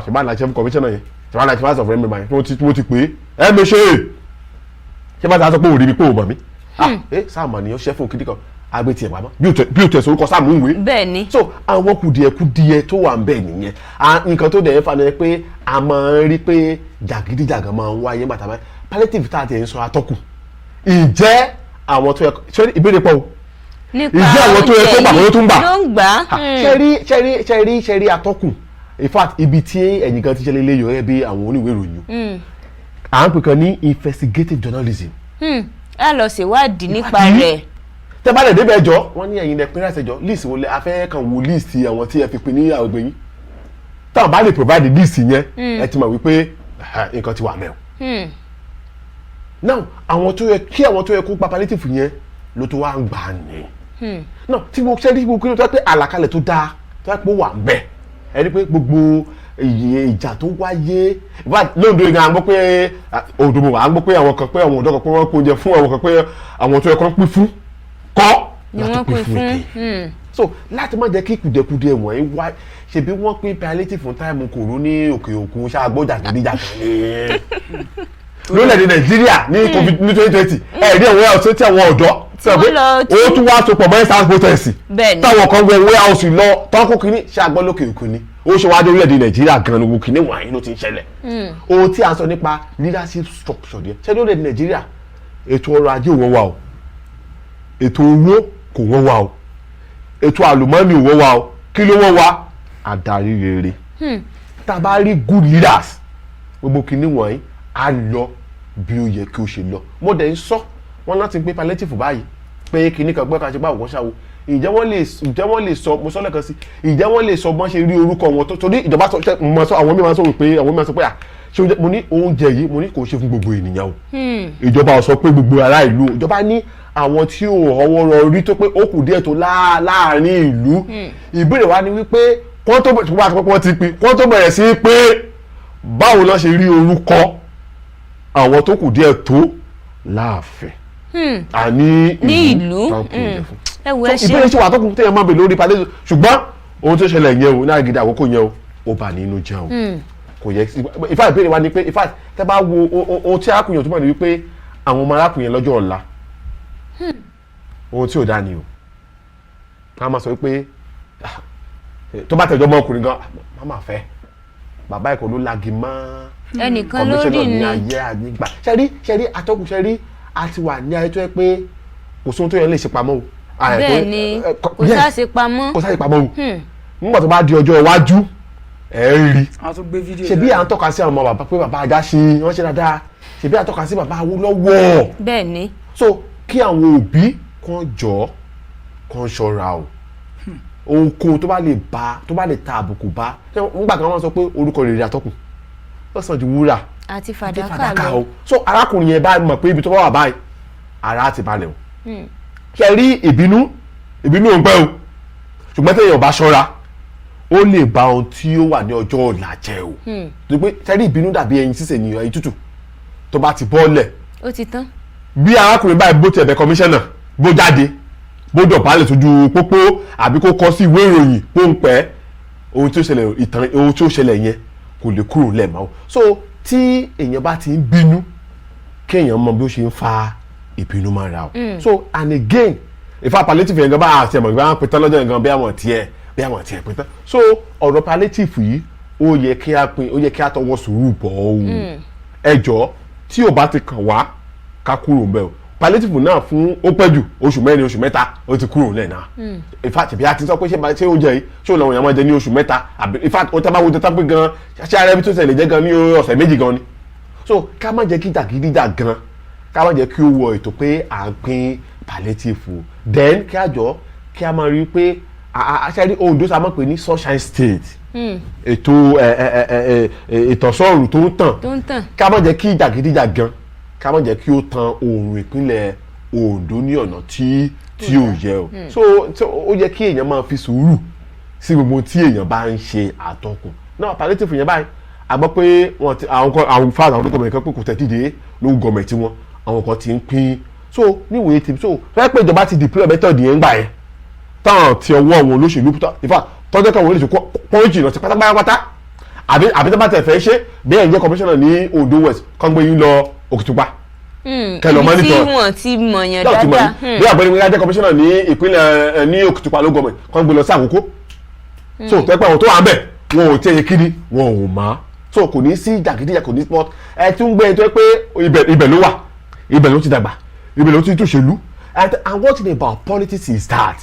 ṣe bá láti ṣe fún kọmíṣánná yẹn ṣe bá láti ṣe fún ẹ̀mí báyìí mo ti pè é mi ṣe bá ti sọ pé òrí mi pé ò mọ̀ mi sáàmà ni ó ṣẹ́ fún kíndìkan agbé tiẹ̀ pamọ́ bí o tẹ̀sán orúkọ sáàmù ìwé bẹ́ẹ̀ni so àwọn kùdìẹ̀kùdìẹ̀ tó wà ń bẹ̀ nìyẹn nǹkan tó dẹ̀ ń fa ni pé a máa ń rí pé jàgídíjàgàn máa ń wáyé bàtà palliative tá a ti ń sọ atọ́kùn ìjẹ́ àwọn tó yẹ ṣé ìbéèrè pọ̀ o ìjẹ́ àwọn tó yẹ tó gbà ló tún gbà ṣẹ́rí atọ́kùn in fact ibi tí ẹ̀yìn kan ti ṣẹlẹ̀ lé yọ ẹ́ bí àwọn oníwèé ìròyìn à ń pè kan ní investigative journalism a lọ ṣèwádìí nípa rẹ̀. tẹ́ bá lè débẹ̀ ẹjọ́ wọ́n ní ẹ̀yin lẹ pín láti ẹjọ́ list wo lẹ afẹ́ kan wo list àwọn tí ẹ fi pín ní àgbègbè yín táwọn bá lè provide list yẹn ẹ ti mọ̀ wípé nǹkan ti wà mẹ́wọ̀. now àwọn tó yẹ kó pa palliative yẹn ló tó wá ń gbà ní. náà tí mo ṣe rí gbogbo tó yẹ pé àlàkalẹ̀ tó dáa tó yẹ pé ó wà ń bẹ̀ ẹ rí pé gbogbo ìjà tó wáyé lóòdó ìgbà à ń gbọ́ pé òdòmọ̀ à ń gbọ́ pé àwọn kan pé àwọn ọ̀dọ́ kan pé wọ́n kó oúnjẹ fún àwọn kan pé àwọn tó yẹ kó pín fún kọ́ láti pín fún èké. so láti má jẹ́ kí kùdẹ̀kùdẹ̀ wọ̀nyí wá ṣebí wọ́n pín palliative fún táìmù kòró ní òkè òkun ṣáàgbọ́jà gídíjàgan ní lórílẹ̀‐èdè nàìjíríà ní covid ní 2020 ẹ̀ẹ́dí àwọn warehouse tí àwọn ọ̀dọ́ ó tún wá sopọ̀ mọ́ ẹ̀sán protest táwọn kan wọ warehouse lọ tọ́kù kínní ṣáàgbọ́ lókè òkun ni ó ṣe wá dé orílẹ̀‐èdè nàìjíríà gan lóko kínní wọ̀nyí ló ti ń ṣẹlẹ̀ ohun tí a sọ nípa leadership structure yẹn ṣé lórílẹ̀‐èdè nàìjíríà ètò ọrọ̀ ajé ò wọ́n wà o ètò owó kò wọ́n wà o ètò àlùmọ́ọ́nì ò wọ́n wà o kí ló wọ́n wà adarí rere tá a bá rí good leaders gbogbo kínní wọ̀nyí a lọ bí ó yẹ kí ó ṣe lọ mo dẹ̀ ń sọ wọn láti gbé palliative báyìí pé kínní kan gbọ́ ká ṣe bá òkú ṣáwo ìjẹ́ wọ́n lè sọ mo sọ lẹ́ẹ̀kan sí ìjẹ́ wọ́n lè sọ bọ́n ṣe rí orúkọ wọn tó torí ìjọba sọ àwọn mìíràn sọ pé àwọn mìíràn sọ pé ṣé mo ní oúnjẹ yìí mo ní kò ṣe fún gbogbo ènìyàn o ìjọba sọ pé gbogbo ará ìlú ìjọba ní àwọn tí ò ọwọ́ rọ rí tó pé ó kù díẹ̀ tó láàárín ìlú ìbéèrè wa ni wípé wọ́n tó bẹ̀rẹ̀ sí pé báwo ló ṣe rí orúkọ àwọn tó kù díẹ̀ tó láàfin àní ìlú ìbéèrè ṣe wà tó kù téèyàn máa bè lórí palliative ṣùgbọ́n ohun tó ṣẹlẹ̀ yẹn o ní àgídí àkókò yẹn o ó bà nínú jẹ́ o kò yẹ ìfà ìbéèrè wa ni pé ìfà tẹ́ bá wo ohun tí arákùnrin tó mọ̀ ní wípé àwọn ọmọ arákùnrin lọ́jọ́ ọ̀la ohun tí ò dá ni o ká máa sọ wípé tó bá tẹ̀jọ́ mọ́ ọkùnrin gan máa fẹ́ bàbá ẹ̀kọ́ ló lagi mọ́ ẹnìkan lórí ni ayé àgbà ṣẹ́rí atọ́kùn ṣẹ́rí àti wà ní ayé tó yẹ pé kò sóhun tó yẹ lè ṣe pamọ́ o. bẹ́ẹ̀ ni kò sáà ṣe pamọ́ o nígbà tó bá di ọjọ́ iwájú ẹ̀ ń rí ṣebí à ń tọ́ka sí àwọn ọmọ bàbá pé bàbá ajá ṣe wọ́n ṣe dáadáa ṣebí à ń tọ́ka sí bàbá Awólọ́wọ̀. bẹ́ẹ̀ ni. so kí àwọn òbí kan jọ kan ṣọ́ra o ohunkóhun tó bá lè ta àbùkù bá nígbà kan wọ́n sọ pé orúkọ rere atọ́kùn ó sàn ju wúrà àti fàdákà lọ. so arákùnrin yẹn bá mọ̀ pé ibi tó bá wà báyìí ara ti balẹ̀ o ṣe rí ìbínú ò ń pẹ́ o ṣùgbọ́n téèyàn bá ṣọ́ra ó lè ba ohun tí ó wà ní ọjọ́ ọ̀la jẹ́ o tó pé ṣe rí ìbínú dàbí ẹyin sísè ní ẹyin tútù tó bá ti bọ́ọ̀lẹ̀ ó ti tán. bí arákùnrin báyìí bó ti ẹ̀bẹ̀ kọmíṣánná bó jáde bó dọ̀bálẹ̀ sójú pópó àbí kó kọ sí ìwé ìròyìn pó ń pẹ́ ohun tí ó ṣẹlẹ̀ yẹn kò lè kúrò lẹ́ẹ̀mọ́ o so tí èèyàn bá ti ń bínú kéèyàn mọ bí ó ṣe ń fa ìbínú máa ra o so and again ìfà palliative yẹn gan bá àti ẹ̀mọ̀ ìgbà wọn pẹ̀tán lọ́jọ́ yẹn gan bí àwọn tiẹ̀ pẹ̀tán so ọ̀rọ̀ palliative yìí ó yẹ kí a tọwọ́ sùúrù bọ̀ ọ́ ẹjọ́ tí ò bá ti kàn wá ká kúrò ń bẹ̀ o palliative náà fún ó pẹ́ jù oṣù mẹ́rin oṣù mẹ́ta ó ti kúrò lẹ́ẹ̀ náà in fact ìbí a ti sọ pé ṣé oúnjẹ yìí ṣé òun làwọn èèyàn máa jẹ ní oṣù mẹ́ta àbí in fact ó tẹ́ bá wo tẹ́tà pé gan ṣé ara ẹbí tó ṣẹlẹ̀ jẹ́ gan ní ọ̀sẹ̀ méjì gan ni so ká má jẹ́ kí jàgídíjà gan ká má jẹ́ kí ó wọ ètò pé à ń pín palliative then kí a máa rí i pé aṣáájú Ondo sá máa pè ní sunshine state ètò ìtànsọ́ọ̀rù tó ń tàn ká má jẹ́ kí jàgídíjà gan ká má jẹ́ kí ó tan oòrùn ìpínlẹ̀ Ondo ní ọ̀nà tí ò yẹ o so ó yẹ kí èèyàn máa fi sùúrù sí gbogbo tí èèyàn bá ń ṣe àtọkùn náà palliative yẹn báyìí a gbọ́ pé àwọn fáwọn ológọmọ nǹkan pé kò tẹ̀ dídé lóhùn gọọmẹ̀ntì wọn àwọn kan ti ń pín so níwèé tèmi so fẹ́ pé ìjọba ti deploy method yẹn gbà yẹn táwọn ti ọwọ́ àwọn olóṣèlú ìfà tọ́jọ́ kan wọlé ìṣòkò pọ́ńjì náà ti pátápátá àbí tó bá tẹ̀ fẹ́ ṣe bí ẹ̀ ń jẹ́ commissioner ní Ondo West kọ́ gbé yín lọ Òkìtìpupa kẹlọ mọ́nítọ̀ tí wọ́n ti mọ̀yàn dáadáa bí àgbẹ̀ni wíwá jẹ́ commissioner ní ìpínlẹ̀ ní Òkìtìpupa ló gọmẹ̀ kọ́ gbé lọ sí Àkókó so pẹ́pẹ́ àwọn tó wà ń bẹ̀ wọn ò tẹ̀yẹ kiri wọn ò má so kò ní sí jàgídíjà kò ní sport ẹ tún gbé tó pé ibẹ̀ ló wà ibẹ̀ ló ti dàgbà ibẹ̀ ló ti túṣèlú and one thing about politics is that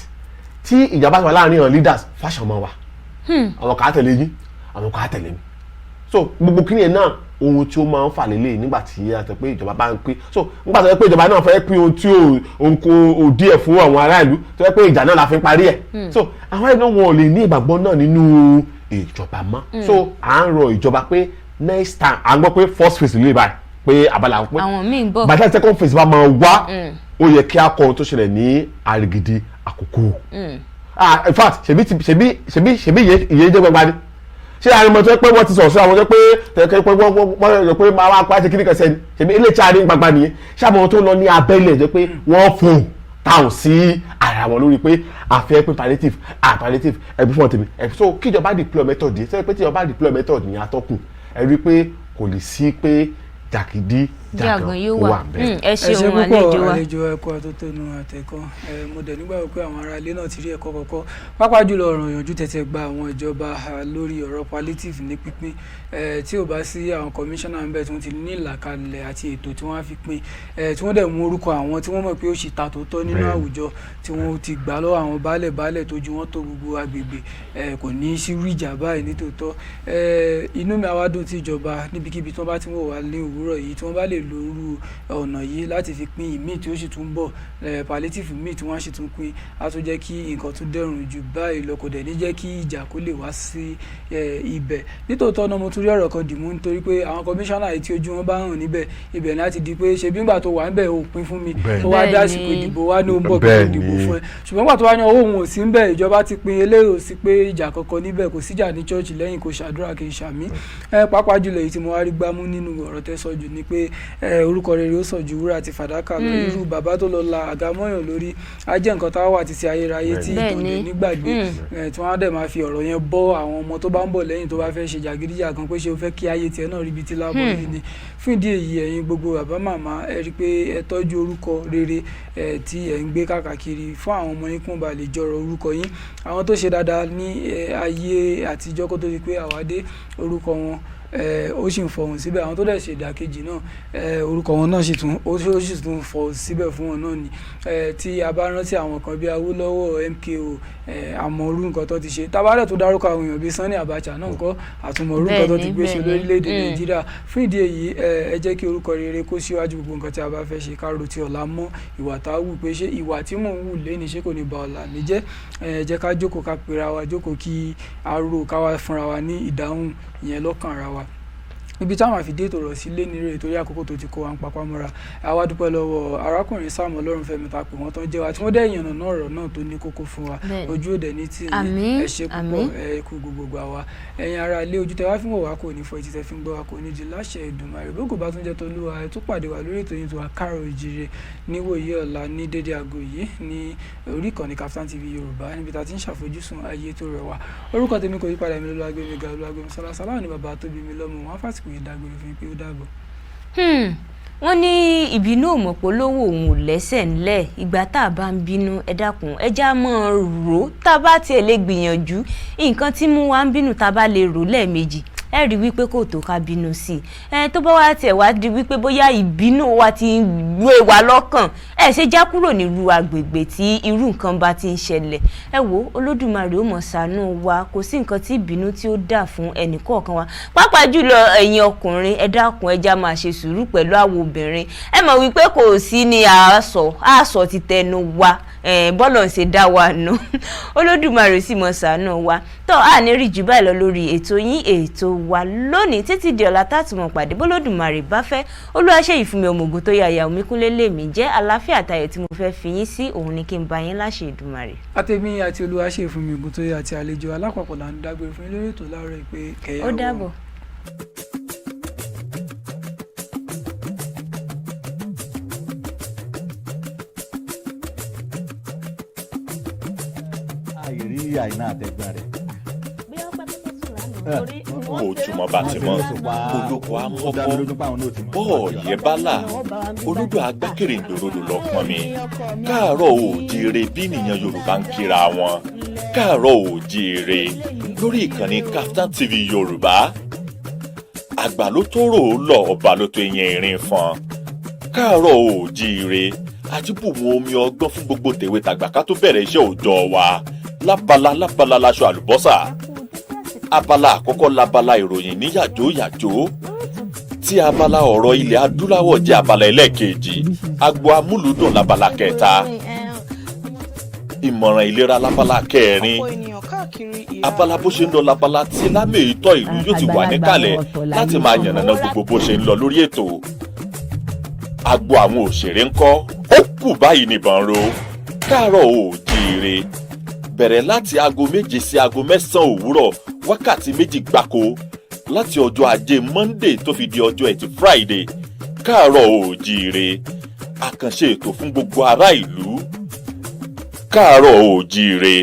tí ìjàmbá wà láàrin àwọn leaders fashion máa wà àwọn kà á tẹ̀lé yín àwọn kà á tẹ̀lé mi so gbogbo kíni ẹ̀ náà ohun tí ó máa ń fà lélẹ̀ nígbà tí a sọ pé ìjọba bá ń pín so nígbà tó yẹ pé ìjọba náà fẹ́ pín ohun tí òun kò díẹ̀ fún àwọn ará ìlú tó yẹ pé ìjà náà la fi parí ẹ̀ so àwọn ẹgbẹ́ wọn ò lè ní ìgbàgbọ́ náà nínú ìjọba mọ́ so à ń rọ ìjọba pé next time à ń gbọ́ pé first phase lè báyìí pé abala pé àwọn míì ń bọ̀ bàtà second phase bá máa wá ó yẹ kí a kọ ohun tó ṣẹlẹ̀ ní Àrègìdì Àkókò in fact ṣebí ìyẹn jẹ́ gbẹgbẹ́ ni ṣé àrùn tó pé wọ́n ti sọ̀rọ̀ sí àwọn tó pé tẹ̀kẹ́ pé wọ́n rẹ̀ pé máa wá pa ṣe kíní kan sẹ́ni ṣebí ilé tí a rí gbagba nìyẹn ṣé àwọn tó lọ ní abẹ́lẹ̀ jẹ́ pé wọ́n fún táwọn sí ara wọn lórí pé àfẹ́ pé palliative ẹbí fún ọ̀tẹ̀mí ẹbí so kíjọba deploy method yìí sẹ́yìn pé tíjọba deploy method yìí atọ́kùn ẹ rí pé kò lè sí pé jàgídí jàgàn yóò wà bẹ́ẹ̀. ẹ ṣeun àlejò ẹ̀kọ́ àtótónu àtẹ̀kọ́ mo dẹ̀ nígbà pé àwọn ará ilé náà ti rí ẹ̀kọ́ kọ̀ọ̀kọ́ pápá jùlọ ọ̀ràn ìyànjú tẹ̀tẹ̀ gba àwọn ìjọba lórí ọ̀rọ̀ palliative ní pínpín tí ò bá sí àwọn kọmíṣánná ń bẹ̀ tí wọ́n ti ní ìlàkalẹ̀ àti ètò tí wọ́n á fi pín tí wọ́n dẹ̀ mú orúkọ àwọn tí wọ́n mọ̀ pé ó ṣì ta tòótọ́ nínú àwùjọ tí wọ́n ti gbà lọ́wọ́ àwọn baálẹ̀ tó ju wọ́n tó gbogbo agbègbè kò ní í sí rí ìjà báyìí nítòótọ́ inú mi àwa dùn tí ìjọba níbikíbi tí wọ́n bá ti wọ̀ wá ní òwúrọ̀ yìí tí wọ́n bá lè lo irú ọ̀nà yìí láti fi pín ìmíì tí ó sì tún bọ̀ palliative míì tí wọ́n á sì tún pín á tún jẹ́ kí nǹkan tún dẹrùn jù báyìí lọ kò dẹ̀ ní jẹ́ kí ìjà kó lè wá sí ibẹ̀ nítòótọ́ náà mo tún rí ọ̀rọ̀ kan dìmú nítorí pé àwọn kọmíṣánná yìí tí ojú wọn bá hàn níbẹ̀ ibẹ̀ láti di pé ṣe bí ńgbà tó wà ńbẹ̀ ò pín fún mi tó wá dé àsìkò ìdìbò wá ní ó ń bọ̀ kí ó dìbò fún ẹ ṣùgbọ́n ńgbà tó wá ní ọwọ́ òun ò sí ńbẹ̀ ìjọba ti pín eléyìí ò sí pé ìjà kankan níbẹ̀ kò síjà ní chọ́ọ̀chì lẹ́yìn kò ṣàdúrà kì í ṣàmì pàápàá jùlọ èyí tí mo wá rí gbámú nínú ọ̀rọ̀ tẹ́ sọ jù ni pé orúkọ rere ó sàn ju wúrà àti fàdákà lọ irú bàbá tó lọ la àga mọ́yàn lórí á jẹ́ nǹkan táwa wà títí ayérayé tí ìtòdè nígbàgbé tí wọ́n á dẹ̀ máa fi ọ̀rọ̀ yẹn bọ́ àwọn ọmọ tó bá ń bọ̀ lẹ́yìn tó bá fẹ́ ṣe jàgídíjàgan pé ṣé o fẹ́ kí ayé tiẹ̀ náà ríbi tí lábọ̀ yìí ni fún ìdí èyí ẹ̀yin gbogbo bàbá màmá ẹ rí i pé ẹ tọ́jú orúkọ rere tí ẹ ń gbé káàkiri fún àwọn ọmọ yín kún bá lè jọrọ orúkọ yín àwọn tó ṣe dáadáa ní ayé àtijọ́ kó tó di pé àwa dé orúkọ wọn ó sì ń fọhùn síbẹ̀ àwọn tó dẹ̀ ṣe ìdàkejì náà orúkọ wọn náà sì tún fọhùn síbẹ̀ fún wọn náà ni tí a bá rántí àwọn kan bí Awólọ́wọ̀ MKO àmọ́ orú nǹkan tó ti ṣe tábàdẹ̀ tó dárúkọ àwọn èèyàn bíi Sanni Abacha náà kọ́ àtúmọ̀ orú nǹkan tó ti gbé ṣe lórílẹ̀‐èdè Nàìjíríà fún ìdí èyí ẹ jẹ́ kí orúkọ rere kó síwájú gbogbo nǹkan tí a bá fẹ́ ṣe ká ro ti ọ̀la mọ́ ìwà tá a wù pé ṣé ìwà tí mò ń wù lé ní ṣé kò ní ba ọ̀la mi jẹ́ ẹ jẹ́ ká jókòó ká pera wa jókòó kí a rò ká wá fúnra wa ní ìdáhùn ìyẹn lọ́kàn ara wa ibi táwọn àfidé ètò rọ̀ sí lé nírè torí àkókò tó ti kó wa ń papá mọ́ra àwa dúpẹ́ lọ́wọ́ arákùnrin Sam Olorunfemi ta pé wọ́n tán jẹ́ wa tí wọ́n dẹ̀ yànnà náà ọ̀rọ̀ náà tó ní kókó fún wa ojú òde ní tí ẹ ṣe púpọ̀ ẹ kú gbogbo àwa ẹ̀yin ara ilé ojú tẹ wá fún wa kò ní fọ etí tẹ fi ń gbọ́ wa kò ní di láṣẹ Èdùmàrè bókò bá tún jẹ́ tolúwa ẹ tún pàdé wa lórí ètò yìí tó wa Kaaro Oojire níwòye ọ̀la ní dédé aago yìí ní orí ìkànnì KAFTAN TV Yorùbá níbi tá a ti ń ṣàfojúsùn ayé tó rẹwà orúkọ tèmi kò yípadà mi Oluwagbemiga Oluwagbemiga ní bàbá tó bí mi lọ́mọ wọn fásitì kò yí dágbére fún mi pé ó dàbọ̀. wọ́n ní ìbínú òmòpolówó òun ò lẹ́sẹ̀ ńlẹ̀ ìgbà tá a bá ń bínú ẹ dákun ẹ já mọ́ rò tá a bá tiẹ̀ lè gbìyànjú nǹkan tí mú wa ń bínú tá a bá lè rò lẹ́ẹ̀mejì ẹ rí wípé kò tó ká bínú sí i tó bá wá tiẹ̀ wá di wípé bóyá ìbínú wa ti ń gbé wa lọ́kàn ẹ ṣe já kúrò nírú agbègbè tí irú nǹkan bá ti ń ṣẹlẹ̀ ẹ wo Olódùmarè ó mọ̀ ṣàánú wa kò sí nǹkan tí ìbínú tí ó dà fún ẹnì kọ̀ọ̀kan wa pàápàá jùlọ ẹ̀yin ọkùnrin ẹ dákun ẹ já máa ṣe sùúrù pẹ̀lú àwọn obìnrin ẹ mọ̀ wípé kò sí ní àásọ ti tẹnu wa bọ́lọ̀ ń ṣe dá wa nù Olódùmarè sì mọ̀ ṣàánú wa tó à ní rí jù báyìí lọ lórí ètò yín ètò wa lónìí títí di ọ̀la tátùmọ̀ pàdé bọ́lódùmarè bá fẹ́ Olúwaṣeyìfunmi ọmọògùn tó yàyà Omikunle lèmi jẹ́ àlàáfíà àtayọ̀ tí mo fẹ́ fi yín sí òun ni kí n bá yín láṣẹ Èdùmàrè. àtẹ̀mí àti Olúwaṣeyìfunmi ògùn tó yà àti àlejò alápapọ̀ là ń dágbére fún yín lórí ètò láàárọ̀ ìpè kẹyàwó. ó dàbọ̀. àìrí àìná àtẹ̀gbọ́n rẹ̀. ojúmọ́ bá ti mọ́ olóko amọ́kọ́ bọ́ọ̀yẹ́ bálà olódò agbákèrèǹdò rodò lọ́pọ̀ mi Káàárọ̀ Oòjíire bí nìyẹn Yorùbá ń kíra wọn Káàárọ̀ Oòjíire lórí ìkànnì KAFTAN TV Yorùbá àgbà ló tó rò ó lọ ọba ló tó yẹn ìrìn fún Káàárọ̀ Oòjíire àjíbùmọ̀ omi ọgbọ́n fún gbogbo tèwe tàgbà ká tó bẹ̀rẹ̀ iṣẹ́ òòjọ́ wa lábala láṣọ àlùbọ́sà abala àkọ́kọ́ labala ìròyìn ní yàjó tí abala ọ̀rọ̀ ilẹ̀ adúláwọ̀ jẹ́ abala ẹlẹ́ẹ̀kejì, agbo amúlùúdùn labala kẹta, ìmọ̀ràn ìlera labala kẹrin, abala bó ṣe ń lọ labala tí lámèyítọ́ ìlú yóò ti wà níkàlẹ̀ láti máa yànnàná gbogbo bó ṣe ń lọ lórí ètò. Agbo àwọn òṣèré ńkọ́, ó kù báyìí nìbọn ro. Káàárọ̀ Oòjíire bẹ̀rẹ̀ láti aago 7 sí aago 9 òwúrọ̀, wákàtí 2 gbáko láti ọjọ́ ajé Monday tó fi di ọjọ́ ẹtì Friday. Káàárọ̀ Oòjíire, àkànṣe ètò fún gbogbo ará ìlú. Káàárọ̀ Oòjíire.